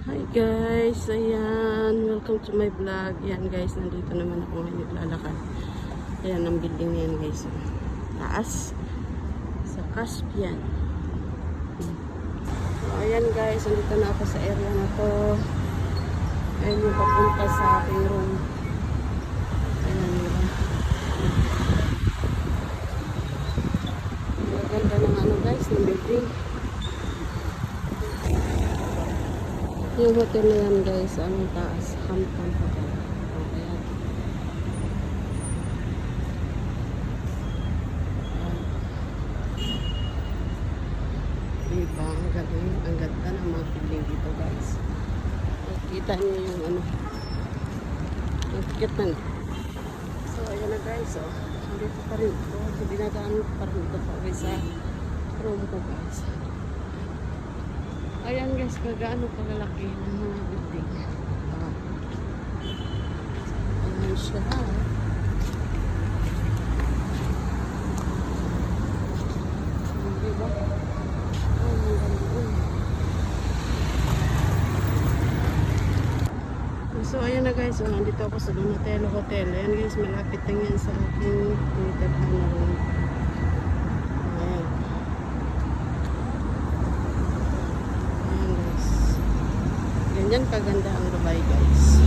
Hi guys, ayan, welcome to my vlog. Ayan guys, nandito naman ako ngayon naglalakad. Ayan ang building na yan guys. Taas sa Caspian. So, ayan guys, nandito na ako sa area na to. Ayan yung papunta sa aking room. Ayan yun. Maganda ng ano guys, ng building. Yung hotel na yan guys, ang taas, Hampton Hotel. Oh, ayan. Diba, ang ganda ng mga building dito guys. Nakikita niyo yung ano, ang ticket na. So ayan na guys, oh. Dito pa rin ito. So dinadaan pa rin ito pa rin sa room ko guys. Ayan guys, kagaano kalalaki ng mga building. Ayan siya. Diba? Oh, ang ganda. So ayan na guys, so, nandito ako sa Donatello Hotel. Ayan guys, malapit lang yan sa aking tinitirhan na room. Ayan. Ayan guys. Ganyan kaganda ang Dubai guys.